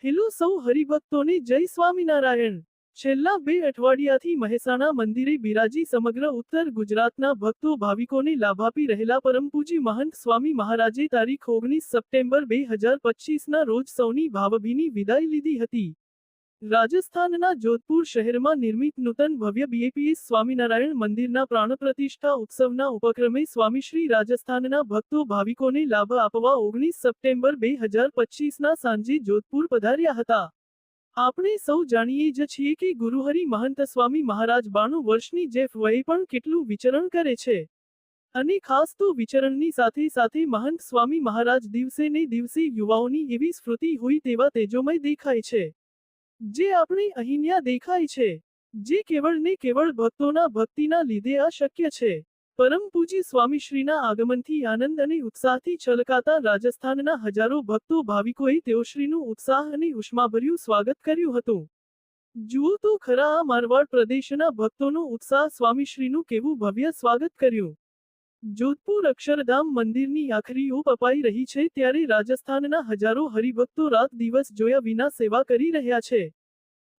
Hello સૌ હરિભક્તોને જય સ્વામિનારાયણ। છેલ્લા 2 અઠવાડિયાથી મહેસાણા મંદિરે બિરાજી સમગ્ર ઉત્તર ગુજરાતના ભક્તો ભાવિકોને લાભ આપી રહેલા પરમ પૂજ્ય મહંત સ્વામી મહારાજે તારીખ 19 સપ્ટેમ્બર 2025ના રોજ સૌની ભાવભીની વિદાય લીધી હતી। રાજસ્થાનના જોધપુર શહેરમાં નિર્મિત નૂતન ભવ્ય બીએપીએસ સ્વામિનારાયણ મંદિરના પ્રાણ પ્રતિષ્ઠા ઉત્સવના ઉપક્રમે સ્વામીશ્રી રાજસ્થાનના ભક્તો ભાવિકોને લાભ આપવા 19 સપ્ટેમ્બર 2025ના સાંજે જોધપુર પધાર્યા હતા। આપણે સૌ જાણીએ જ છીએ કે ગુરુહરિ મહંત સ્વામી મહારાજ 92 વર્ષની જેફ વયે પણ કેટલું વિચરણ કરે છે અને ખાસ તો વિચરણની સાથે સાથે મહંત સ્વામી મહારાજ દિવસે ને દિવસે યુવાઓની એવી સ્ફૂર્તિ હોય તેવા તેજોમય દેખાય છે જે આપણે અહીંયા દેખાય છે, જે કેવળ ને કેવળ ભક્તોના ભક્તિના લીધે આ શક્ય છે। પરમ પૂજ્ય સ્વામીશ્રીના આગમનથી આનંદ અને ઉત્સાહથી છલકાતા રાજસ્થાનના હજારો ભક્તો ભાવિકોએ તેઓશ્રીનું ઉત્સાહ અને ઉષ્માભર્યું સ્વાગત કર્યું હતું। જુઓ તો ખરા આ મારવાડ પ્રદેશના ભક્તોનો ઉત્સાહ સ્વામીશ્રીનું કેવું ભવ્ય સ્વાગત કર્યું। જોધપુર અક્ષરધામ મંદિરની આખરી ઓપ અપાઈ રહી છે ત્યારે રાજસ્થાનના હજારો હરિભક્તો રાત દિવસ જોયા વિના સેવા કરી રહ્યા છે।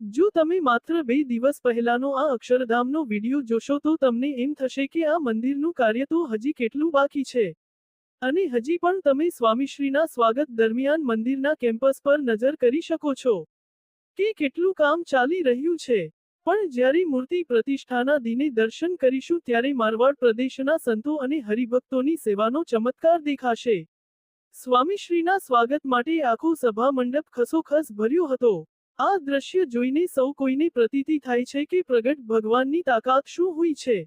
જો તમે માત્ર 2 દિવસ પહેલાનો આ અક્ષરધામનો વિડીયો જોશો તો તમને એમ થશે કે આ મંદિરનું કાર્ય તો હજી કેટલું બાકી છે અને હજી પણ તમે સ્વામીશ્રીના સ્વાગત દરમિયાન મંદિરના કેમ્પસ પર નજર કરી શકો છો કે કેટલું કામ ચાલી રહ્યું છે। પણ જ્યારે મૂર્તિ પ્રતિષ્ઠાના દિને દર્શન કરીશું ત્યારે મારવાડ પ્રદેશના સંતો અને હરિભક્તોની સેવાનો ચમત્કાર દેખાશે। સ્વામીશ્રીના સ્વાગત માટે આખો સભા મંડપ ખસોખસ ભર્યો હતો। આ દ્રશ્ય જોઈને સૌ કોઈને પ્રતીતિ થાય છે કે પ્રગટ ભગવાનની તાકાત શું હોય છે,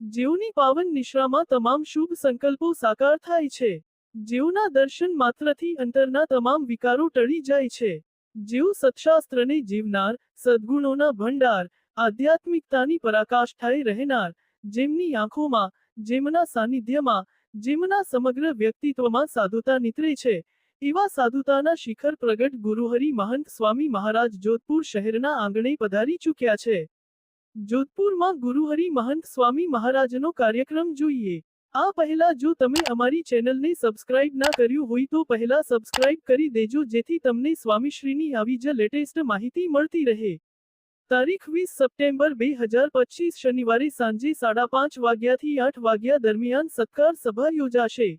જેઓની પાવન નિશ્રામાં તમામ શુભ સંકલ્પો સાકાર થાય છે, જેઓના દર્શન માત્રથી અંતરના તમામ વિકારો ટળી જાય છે, જેઓ સત્શાસ્ત્રને જીવનાર, સદ્ગુણોના ભંડાર, આધ્યાત્મિકતાની પરાકાષ્ઠાએ રહેનાર, જેમની આંખોમાં, જેમના સાનિધ્યમાં, જેમના સમગ્ર વ્યક્તિત્વમાં સાધુતા નીતરે છે, એવા સાધુતાના શિખર પ્રગટ ગુરુહરિ મહંત સ્વામી મહારાજ જોધપુર શહેરના આંગણે પધારી ચૂક્યા છે। જોધપુરમાં ગુરુહરિ મહંત સ્વામી મહારાજનો કાર્યક્રમ જોઈએ। આ પહેલા જો તમે અમારી ચેનલને સબસ્ક્રાઇબ ના કર્યું હોય તો પહેલા સબસ્ક્રાઇબ કરી દેજો જેથી તમને સ્વામીશ્રીની આવી જ લેટેસ્ટ માહિતી મળતી રહે। તારીખ 20 સપ્ટેમ્બર 2025 શનિવારે સાંજે 5:30 વાગ્યાથી 8 વાગ્યા દરમિયાન સત્કાર સભા યોજાશે।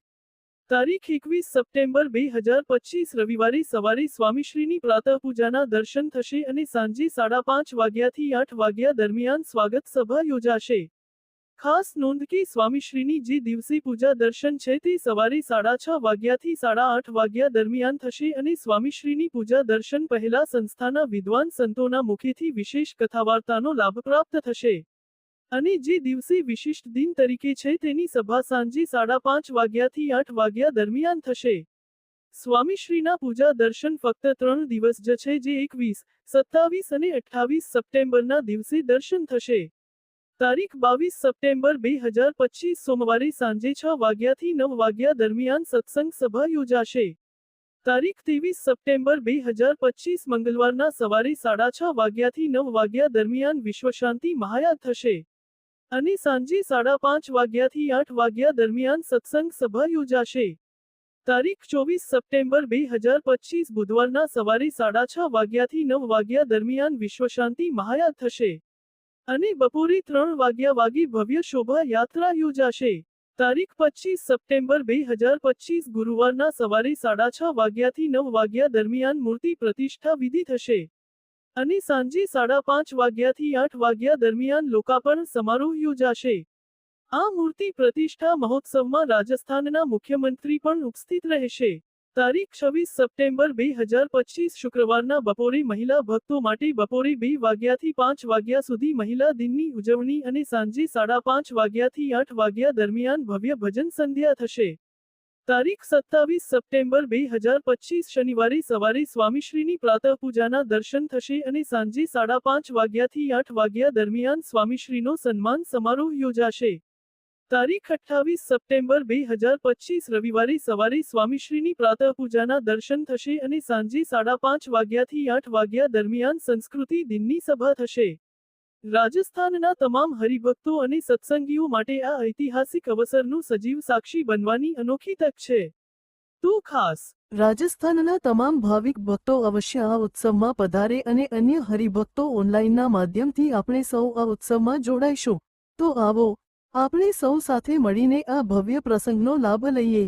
તારીખ 21 સપ્ટેમ્બર 2025 રવિવારે સવારે સ્વામીશ્રીની પ્રાતઃપૂજાના દર્શન થશે અને સાંજે 5:30 વાગ્યાથી 8 વાગ્યા દરમિયાન સ્વાગત સભા યોજાશે। ખાસ નોંધ કે સ્વામીશ્રીની જે દિવસે પૂજા દર્શન છે તે સવારે 6:30 વાગ્યાથી 8:30 વાગ્યા દરમિયાન થશે અને સ્વામીશ્રીની પૂજા દર્શન પહેલા સંસ્થાના વિદ્વાન સંતોના મુખેથી વિશેષ કથાવાર્તાનો લાભ પ્રાપ્ત થશે અને જે દિવસે વિશિષ્ટ દિન તરીકે છે તેની સભા સાંજે 5:30 વાગ્યાથી 8 વાગ્યા દરમિયાન થશે। સ્વામીશ્રીના પૂજા દર્શન ફક્ત 3 દિવસ જ છે જે 21, 27 અને 28 સપ્ટેમ્બરના દિવસે દર્શન થશે। તારીખ 22 સપ્ટેમ્બર 2025 સોમવારે સાંજે 6 વાગ્યાથી 9 વાગ્યા દરમિયાન સત્સંગ સભા યોજાશે। તારીખ 23 સપ્ટેમ્બર 2025 મંગળવારના સવારે 6:30 વાગ્યાથી 9 વાગ્યા દરમિયાન વિશ્વશાંતિ મહાયાગ થશે અને સાંજે 5:30 વાગ્યાથી 8 વાગ્યા દરમિયાન સત્સંગ સભા યોજાશે। તારીખ 24 સપ્ટેમ્બર 2025 બુધવારના સવારે 6:30 વાગ્યાથી 9 વાગ્યા દરમિયાન વિશ્વશાંતિ મહાયાગ થશે અને બપોરે 3 વાગે ભવ્ય શોભા યાત્રા યોજાશે। તારીખ 25 સપ્ટેમ્બર 2025 ગુરુવારના સવારે 6:30 વાગ્યાથી 9 વાગ્યા દરમિયાન મૂર્તિ પ્રતિષ્ઠા વિધિ થશે અને સાંજે 5:30 વાગ્યાથી 8 વાગ્યા દરમિયાન લોકાર્પણ સમારોહ યોજાશે। આ મૂર્તિ પ્રતિષ્ઠા મહોત્સવમાં રાજસ્થાનના મુખ્યમંત્રી પણ ઉપસ્થિત રહેશે। તારીખ 26 સપ્ટેમ્બર 2025 શુક્રવારના બપોરે મહિલા ભક્તો માટે બપોરે 2 વાગ્યાથી 5 વાગ્યા સુધી મહિલા દિનની ઉજવણી અને સાંજે 5:30 વાગ્યાથી 8 વાગ્યા દરમિયાન ભવ્ય ભજન સંધ્યા થશે। તારીખ 27 સપ્ટેમ્બર 2025 શનિવારે સવારે સ્વામીશ્રીની પ્રાતઃપૂજાના દર્શન થશે અને સાંજે 5:30 વાગ્યાથી 8 વાગ્યા દરમિયાન સ્વામીશ્રીનો સન્માન સમારોહ યોજાશે। તારીખ 28 સપ્ટેમ્બર 2025 રવિવારે સવારે સ્વામીશ્રીની પ્રાતઃપૂજાના દર્શન થશે અને સાંજે 5:30 વાગ્યાથી 8 વાગ્યા દરમિયાન સંસ્કૃતિ દિનની સભા થશે। રાજસ્થાનના તમામ હરિભક્તો અને સત્સંગીઓ માટે આ ઐતિહાસિક અવસરનું સજીવ સાક્ષી બનવાની અનોખી તક છે। તો ખાસ રાજસ્થાનના તમામ ભાવિક ભક્તો અવશ્ય આ ઉત્સવમાં પધારે અને અન્ય હરિભક્તો ઓનલાઈનના માધ્યમથી આપણે સૌ આ ઉત્સવમાં જોડાઈશું. તો આવો, આપણે સૌ સાથે મળીને આ ભવ્ય પ્રસંગનો લાભ લઈએ.